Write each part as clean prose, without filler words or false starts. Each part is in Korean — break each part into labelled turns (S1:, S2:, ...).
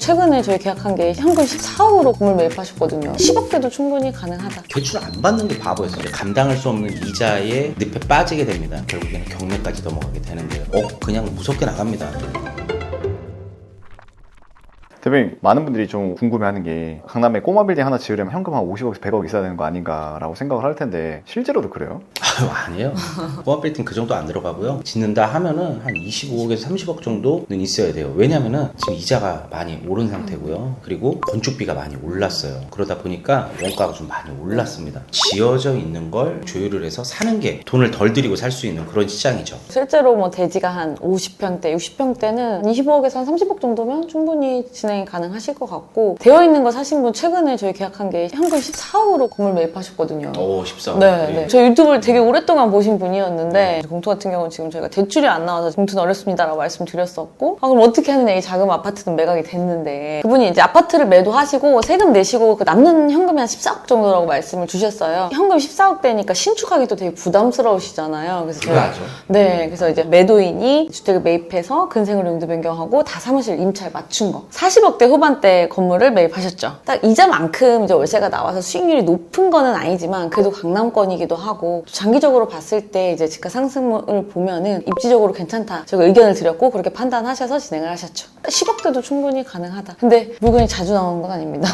S1: 최근에 저희 계약한 게 현금 14억으로 건물 매입하셨거든요. 10억대도 충분히 가능하다.
S2: 대출 안 받는 게 바보였어요. 감당할 수 없는 이자에 늪에 빠지게 됩니다. 결국에는 경매까지 넘어가게 되는데요. 그냥 무섭게 나갑니다.
S3: 대표님, 많은 분들이 좀 궁금해하는 게 강남에 꼬마 빌딩 하나 지으려면 현금 한 50억에서 100억 있어야 되는 거 아닌가라고 생각을 할 텐데 실제로도 그래요?
S2: 아니에요. 꼬마 빌딩 그 정도 안 들어가고요. 짓는다 하면은 한 25억에서 30억 정도는 있어야 돼요. 왜냐면은 지금 이자가 많이 오른 상태고요. 그리고 건축비가 많이 올랐어요. 그러다 보니까 원가가 좀 많이 올랐습니다. 지어져 있는 걸 조율을 해서 사는 게 돈을 덜 들이고 살 수 있는 그런 시장이죠.
S1: 실제로 뭐 대지가 한 50평대, 60평대는 25억에서 한 30억 정도면 충분히 진행이 가능하실 것 같고, 되어 있는 거 사신 분 최근에 저희 계약한 게 현금 14억으로 건물 매입하셨거든요.
S2: 14억.
S1: 네. 저 유튜브를 되게 오랫동안 보신 분이었는데 공투 같은 경우는 지금 저희가 대출이 안 나와서 공투는 어렵습니다라고 말씀드렸었고, 그럼 어떻게 하느냐, 이 작은 아파트는 매각이 됐는데 그분이 이제 아파트를 매도하시고 세금 내시고 그 남는 현금이 한 14억 정도라고 말씀을 주셨어요. 현금 14억 대니까 신축하기도 되게 부담스러우시잖아요. 그래서 저희가 그래서 이제 매도인이 주택을 매입해서 근생으로 용도 변경하고 다 사무실 임차에 맞춘 거 40억대 후반대 건물을 매입하셨죠. 딱 이자만큼 이제 월세가 나와서 수익률이 높은 거는 아니지만 그래도 강남권이기도 하고, 장기적으로 봤을 때 이제 집가 상승을 보면은 입지적으로 괜찮다, 제가 의견을 드렸고 그렇게 판단하셔서 진행을 하셨죠. 10억대도 충분히 가능하다. 근데 물건이 자주 나오는 건 아닙니다.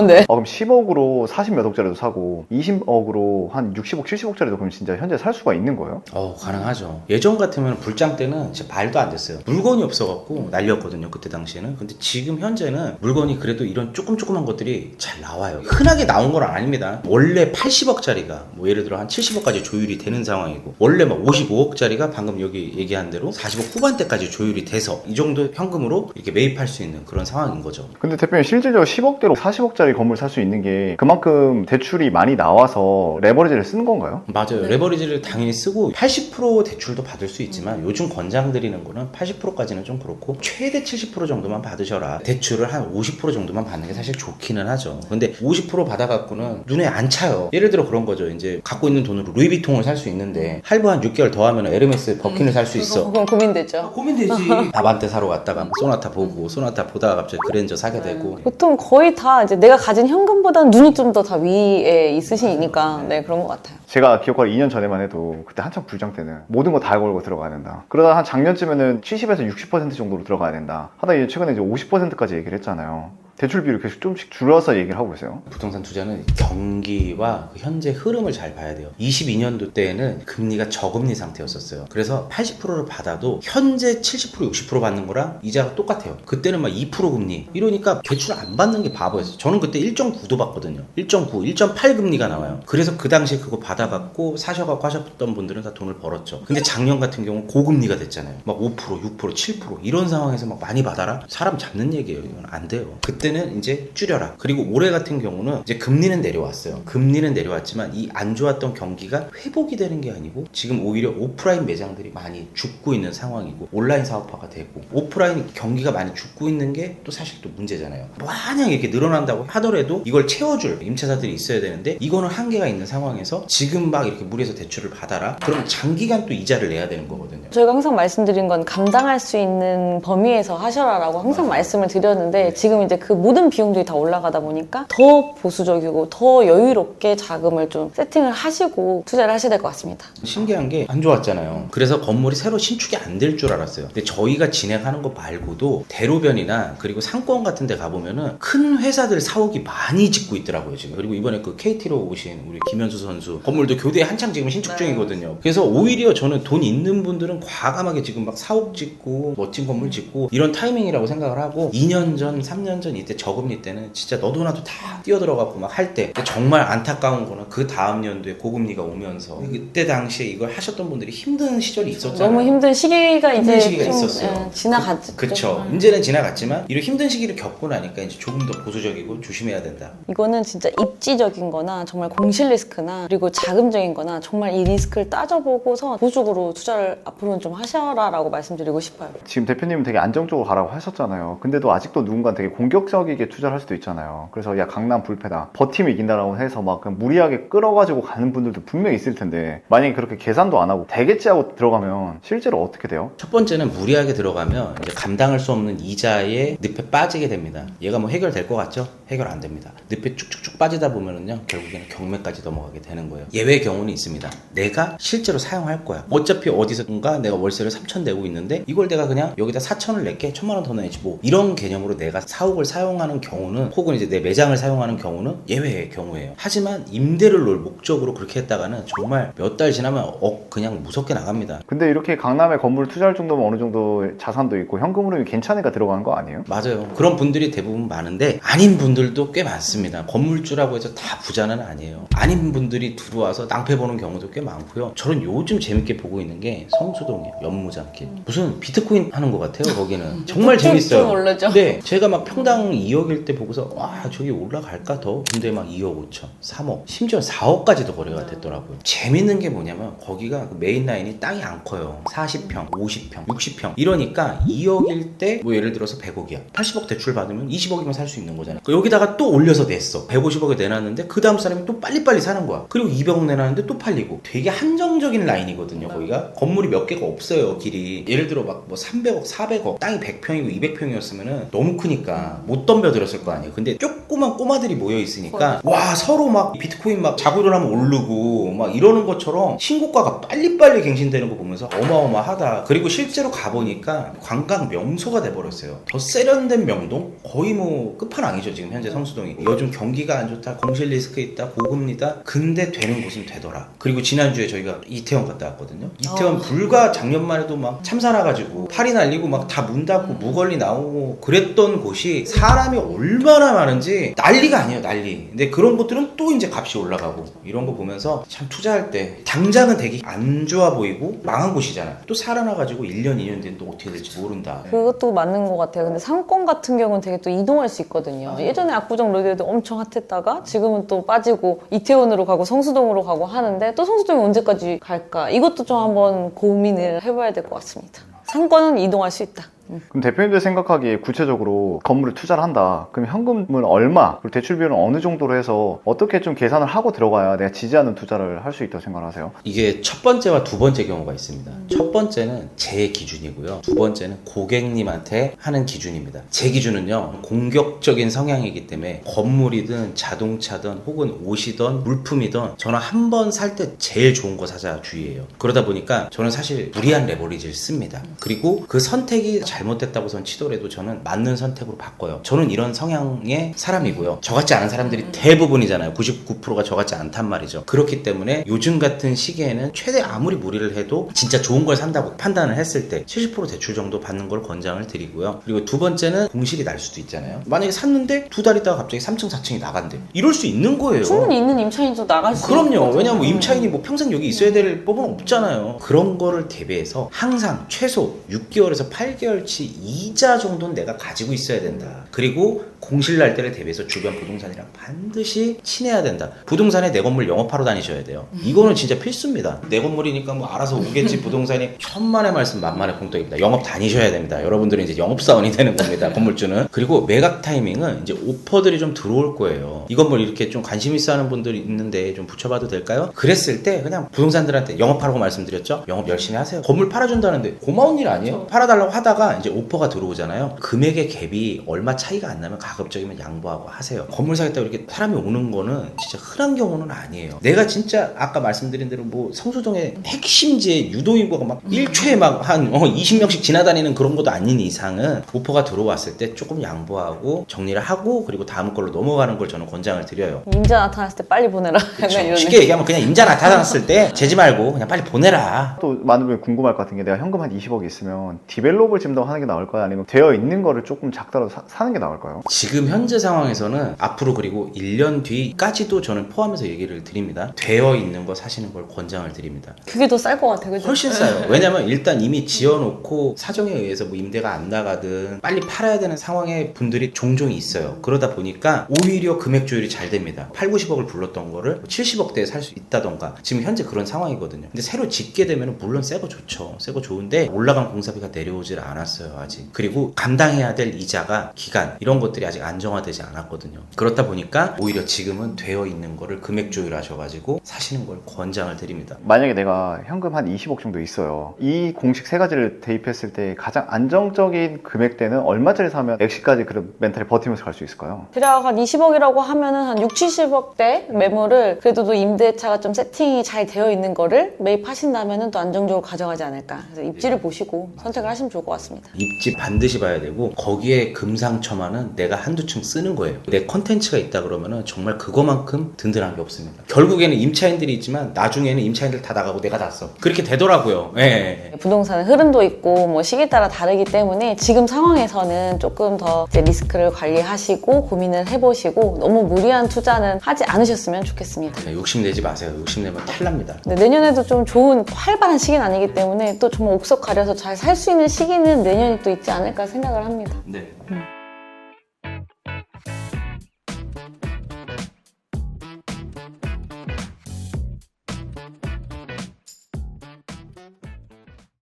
S1: 네.
S3: 그럼 10억으로 40몇 억짜리도 사고 20억으로 한 60억, 70억짜리도 그럼 진짜 현재 살 수가 있는 거예요?
S2: 가능하죠. 예전 같으면 불장 때는 진짜 말도 안 됐어요. 물건이 없어갖고 난리였거든요, 그때 당시에는. 근데 지금 현재는 물건이 그래도 이런 조그만 것들이 잘 나와요. 흔하게 나온 건 아닙니다. 원래 80억짜리가 뭐 예를 들어 한 70억까지 조율이 되는 상황이고, 원래 막 55억짜리가 방금 여기 얘기한 대로 40억 후반대까지 조율이 돼서 이 정도 현금으로 이렇게 매입할 수 있는 그런 상황인 거죠.
S3: 근데 대표님, 실질적으로 10억대로 40억짜리 건물 살 수 있는 게 그만큼 대출이 많이 나와서 레버리지를 쓰는 건가요?
S2: 맞아요. 레버리지를 당연히 쓰고 80% 대출도 받을 수 있지만 요즘 권장드리는 거는 80%까지는 좀 그렇고 최대 70% 정도만 받으셔라. 대출을 한 50% 정도만 받는 게 사실 좋기는 하죠. 근데 50% 받아갖고는 눈에 안 차요. 예를 들어 그런 거죠. 이제 갖고 있는 돈으로 루이비통을 살 수 있는데 할부 한 6개월 더 하면 에르메스 버킨을 살 수 있어.
S1: 그건 고민되죠.
S2: 고민되지. 다반테 사러 갔다가 소나타 보고 소나타 보다가 갑자기 그랜저 사게 되고.
S1: 보통 거의 다 이제 내가 가진 현금보다는 눈이 좀 더 다 위에 있으시니까 네, 그런 것 같아요.
S3: 제가 기억할 2년 전에만 해도 그때 한창 불장 때는 모든 거 다 걸고 들어가야 된다. 그러다 한 작년쯤에는 70에서 60% 정도로 들어가야 된다. 하다 이제 최근에 이제 50%까지 얘기를 했잖아요. 대출 비율을 계속 조금씩 줄여서 얘기를 하고 있어요.
S2: 부동산 투자는 경기와 그 현재 흐름을 잘 봐야 돼요. 22년도 때에는 금리가 저금리 상태였었어요. 그래서 80%를 받아도 현재 70% 60% 받는 거랑 이자가 똑같아요. 그때는 막 2% 금리 이러니까 대출 안 받는 게 바보였어요. 저는 그때 1.9도 받거든요. 1.9, 1.8 금리가 나와요. 그래서 그 당시에 그거 받아갖고 사셔갖고 하셨던 분들은 다 돈을 벌었죠. 근데 작년 같은 경우 고금리가 됐잖아요. 막 5%, 6%, 7% 이런 상황에서 막 많이 받아라? 사람 잡는 얘기예요. 이건 안 돼요. 그때는 이제 줄여라. 그리고 올해 같은 경우는 이제 금리는 내려왔어요. 금리는 내려왔지만 이 안 좋았던 경기가 회복이 되는 게 아니고 지금 오히려 오프라인 매장들이 많이 죽고 있는 상황이고 온라인 사업화가 되고, 오프라인 경기가 많이 죽고 있는 게 또 사실 또 문제잖아요. 마냥 이렇게 늘어난다고 하더라도 이걸 채워줄 임차사들이 있어야 되는데 이거는 한계가 있는 상황에서 지금 막 이렇게 무리해서 대출을 받아라? 그럼 장기간 또 이자를 내야 되는 거거든요.
S1: 저희가 항상 말씀드린 건 감당할 수 있는 범위에서 하셔라라고 항상 말씀을 드렸는데, 지금 이제 그 모든 비용들이 다 올라가다 보니까 더 보수적이고 더 여유롭게 자금을 좀 세팅을 하시고 투자를 하셔야 될 것 같습니다.
S2: 신기한 게 안 좋았잖아요. 그래서 건물이 새로 신축이 안 될 줄 알았어요. 근데 저희가 진행하는 거 말고도 대로변이나 그리고 상권 같은 데 가보면은 큰 회사들 사옥이 많이 짓고 있더라고요, 지금. 그리고 이번에 그 KT로 오신 우리 김현수 선수 건물도 교대에 한창 지금 신축 중이거든요. 그래서 오히려 저는 돈 있는 분들은 과감하게 지금 막 사옥 짓고 멋진 건물 짓고 이런 타이밍이라고 생각을 하고, 2년 전, 3년 전 이때 저금리 때는 진짜 너도 나도 다 뛰어들어가고 막 할 때 정말 안타까운 거는 그 다음 연도에 고금리가 오면서 그때 당시에 이걸 하셨던 분들이 힘든 시절이 있었잖아요.
S1: 너무 힘든 시기가
S2: 힘든
S1: 이제
S2: 시기가
S1: 좀,
S2: 있었어요.
S1: 지나갔죠.
S2: 그쵸. 이제는 지나갔지만 이런 힘든 시기를 겪고 나니까 이제 조금 더 보수적이고 조심해야 된다.
S1: 이거는 진짜 입지적인 거나 정말 공실 리스크나 그리고 자금적인 거나 정말 이 리스크를 따져보고서 보수적으로 투자를 앞으로는 좀 하셔라라고 말씀드리고 싶어요.
S3: 지금 대표님은 되게 안정적으로 가라고 하셨잖아요. 근데도 아직도 누군가 되게 공격적 폭력적이게 투자를 할 수도 있잖아요. 그래서 야 강남 불패다, 버티면 이긴다라고 해서 막 그냥 무리하게 끌어가지고 가는 분들도 분명히 있을 텐데 만약에 그렇게 계산도 안 하고 되겠지하고 들어가면 실제로 어떻게 돼요?
S2: 첫 번째는 무리하게 들어가면 이제 감당할 수 없는 이자에 늪에 빠지게 됩니다. 얘가 뭐 해결될 것 같죠? 해결 안 됩니다. 늪에 쭉쭉쭉 빠지다 보면은요, 결국에는 경매까지 넘어가게 되는 거예요. 예외 경우는 있습니다. 내가 실제로 사용할 거야. 어차피 어디선가 내가 월세를 3천 내고 있는데 이걸 내가 그냥 여기다 4천을 낼게, 1,000만 원 더 내지 뭐, 이런 개념으로 내가 사옥을 사용하는 경우는, 혹은 이제 내 매장을 사용하는 경우는 예외의 경우예요. 하지만 임대를 놓을 목적으로 그렇게 했다가는 정말 몇 달 지나면 그냥 무섭게 나갑니다.
S3: 근데 이렇게 강남에 건물 투자할 정도면 어느 정도 자산도 있고 현금 흐름이 괜찮으니까 들어가는 거 아니에요?
S2: 맞아요. 그런 분들이 대부분 많은데 아닌 분들도 꽤 많습니다. 건물주라고 해서 다 부자는 아니에요. 아닌 분들이 들어와서 낭패 보는 경우도 꽤 많고요. 저는 요즘 재밌게 보고 있는 게 성수동이에요. 연무장길. 무슨 비트코인 하는 것 같아요. 거기는 정말 재밌어요.
S1: 좀 오르죠.
S2: 네, 제가 막 평당 2억일 때 보고서 와 저기 올라갈까 더? 근데 막 2억 5천, 3억, 심지어 4억까지도 거래가 됐더라고요. 재밌는 게 뭐냐면 거기가 그 메인 라인이 땅이 안 커요. 40평, 50평, 60평 이러니까 2억일 때 뭐 예를 들어서 100억이야. 80억 대출 받으면 20억이면 살 수 있는 거잖아요. 여기다가 또 올려서 냈어. 150억에 내놨는데 그 다음 사람이 또 빨리빨리 사는 거야. 그리고 200억 내놨는데 또 팔리고. 되게 한정적인 라인이거든요. 거기가 건물이 몇 개가 없어요. 길이. 예를 들어 막 뭐 300억, 400억 땅이 100평이고 200평이었으면은 너무 크니까 못 덤벼들었을 거 아니에요. 근데 조그만 꼬마들이 모여 있으니까 와 서로 막 비트코인 막 자고 일어나면 오르고 막 이러는 것처럼 신고가가 빨리빨리 갱신되는 거 보면서 어마어마하다. 그리고 실제로 가보니까 관광 명소가 돼버렸어요. 더 세련된 명동? 거의 뭐 끝판왕이죠 지금 현재 성수동이. 요즘 경기가 안 좋다, 공실 리스크 있다, 고금리다. 근데 되는 곳은 되더라. 그리고 지난주에 저희가 이태원 갔다 왔거든요. 이태원 불과 작년만 해도 막 참사 나가지고 파리 날리고 막 다 문 닫고 무걸리 나오고 그랬던 곳이 사람이 얼마나 많은지 난리가 아니에요, 난리. 근데 그런 곳들은 또 이제 값이 올라가고 이런 거 보면서 참 투자할 때 당장은 되게 안 좋아 보이고 망한 곳이잖아요. 또 살아나가지고 1년, 2년 뒤엔 또 어떻게 될지 모른다.
S1: 그것도 맞는 것 같아요. 근데 상권 같은 경우는 되게 또 이동할 수 있거든요. 예전에 압구정 로드에도 엄청 핫했다가 지금은 또 빠지고 이태원으로 가고 성수동으로 가고 하는데 또 성수동이 언제까지 갈까? 이것도 좀 한번 고민을 해봐야 될 것 같습니다. 상권은 이동할 수 있다.
S3: 그럼 대표님들 생각하기에 구체적으로 건물에 투자를 한다. 그럼 현금은 얼마? 그리고 대출 비율은 어느 정도로 해서 어떻게 좀 계산을 하고 들어가야 내가 지지하는 투자를 할 수 있다고 생각하세요?
S2: 이게 첫 번째와 두 번째 경우가 있습니다. 첫 번째는 제 기준이고요. 두 번째는 고객님한테 하는 기준입니다. 제 기준은요, 공격적인 성향이기 때문에 건물이든 자동차든 혹은 옷이든 물품이든 저는 한 번 살 때 제일 좋은 거 사자 주의예요. 그러다 보니까 저는 사실 무리한 레버리지를 씁니다. 그리고 그 선택이 잘못됐다고 선 치더라도 저는 맞는 선택으로 바꿔요. 저는 이런 성향의 사람이고요. 저같지 않은 사람들이 대부분이잖아요. 99%가 저같지 않단 말이죠. 그렇기 때문에 요즘 같은 시기에는 최대 아무리 무리를 해도 진짜 좋은 걸 산다고 판단을 했을 때 70% 대출 정도 받는 걸 권장을 드리고요. 그리고 두 번째는 공실이 날 수도 있잖아요. 만약에 샀는데 두 달 있다가 갑자기 3층, 4층이 나간대. 이럴 수 있는 거예요.
S1: 충분히 있는 임차인도 나갈 수
S2: 그럼요.
S1: 있거든요.
S2: 왜냐면 뭐 임차인이 뭐 평생 여기 있어야 될 법은 없잖아요. 그런 거를 대비해서 항상 최소 6개월에서 8개월치 이자 정도는 내가 가지고 있어야 된다. 그리고 공실 날 때를 대비해서 주변 부동산이랑 반드시 친해야 된다. 부동산에 내 건물 영업하러 다니셔야 돼요. 이거는 진짜 필수입니다. 내 건물이니까 뭐 알아서 오겠지. 부동산이 천만의 말씀 만만의 공덕입니다. 영업 다니셔야 됩니다. 여러분들은 이제 영업사원이 되는 겁니다. 건물주는. 그리고 매각 타이밍은 이제 오퍼들이 좀 들어올 거예요. 이 건물 이렇게 좀 관심 있어 하는 분들이 있는데 좀 붙여봐도 될까요? 그랬을 때 그냥 부동산들한테 영업하라고 말씀드렸죠? 영업 열심히 하세요. 건물 팔아준다는데 고마운 일 아니에요? 팔아달라고 하다가 이제 오퍼가 들어오잖아요. 금액의 갭이 얼마 차이가 안 나면 가급적이면 양보하고 하세요. 건물 사겠다고 이렇게 사람이 오는 거는 진짜 흔한 경우는 아니에요. 내가 진짜 아까 말씀드린 대로 뭐 성수동의 핵심지에 유도인구가 막 1초에 막 한 20명씩 지나다니는 그런 것도 아닌 이상은 오퍼가 들어왔을 때 조금 양보하고 정리를 하고 그리고 다음 걸로 넘어가는 걸 저는 권장을 드려요.
S1: 임자 나타났을 때 빨리 보내라.
S2: 그쵸?
S1: 약간 이런
S2: 쉽게 얘기하면 그냥 임자 나타났을 때 재지 말고 그냥 빨리 보내라.
S3: 또 많은 분이 궁금할 것 같은 게 내가 현금 한 20억 있으면 디벨롭을 지금 더 하는 게 나을까요? 아니면 되어 있는 거를 조금 작더라도 사는 게 나을까요?
S2: 지금 현재 상황에서는 앞으로 그리고 1년 뒤까지도 저는 포함해서 얘기를 드립니다. 되어 있는 거 사시는 걸 권장을 드립니다.
S1: 그게 더 쌀 것 같아. 그죠?
S2: 훨씬 싸요. 왜냐면 일단 이미 지어놓고 사정에 의해서 뭐 임대가 안 나가든 빨리 팔아야 되는 상황의 분들이 종종 있어요. 그러다 보니까 오히려 금액 조율이 잘 됩니다. 8, 90억을 불렀던 거를 70억대에 살 수 있다던가 지금 현재 그런 상황이거든요. 근데 새로 짓게 되면 물론 새거 좋죠. 새거 좋은데 올라간 공사비가 내려오질 않았어요. 않았어요 아직. 그리고 감당해야 될 이자가 기간 이런 것들이 아직 안정화되지 않았거든요. 그렇다 보니까 오히려 지금은 되어 있는 거를 금액 조율하셔가지고 사시는 걸 권장을 드립니다.
S3: 만약에 내가 현금 한 20억 정도 있어요. 이 공식 세 가지를 대입했을 때 가장 안정적인 금액대는 얼마짜리 사면 엑시까지 그런 멘탈이 버티면서 갈 수 있을까요?
S1: 대략 한 20억이라고 하면은 한 6, 70억대 매물을 그래도 또 임대차가 좀 세팅이 잘 되어 있는 거를 매입하신다면은 또 안정적으로 가져가지 않을까. 그래서 입지를 보시고 선택을 하시면 좋을 것 같습니다.
S2: 입지 반드시 봐야 되고 거기에 금상첨화는 내가 한두 층 쓰는 거예요. 내 컨텐츠가 있다 그러면은 정말 그거만큼 든든한 게 없습니다. 결국에는 임차인들이 있지만 나중에는 임차인들 다 나가고 내가 다 써. 그렇게 되더라고요. 예.
S1: 부동산은 흐름도 있고 뭐 시기에 따라 다르기 때문에 지금 상황에서는 조금 더 이제 리스크를 관리하시고 고민을 해보시고 너무 무리한 투자는 하지 않으셨으면 좋겠습니다.
S2: 욕심내지 마세요. 욕심내면 탈납니다.
S1: 네, 내년에도 좀 좋은 활발한 시기는 아니기 때문에 또 정말 옥석 가려서 잘 살 수 있는 시기는 내년이 또 있지 않을까 생각을 합니다.
S2: 네.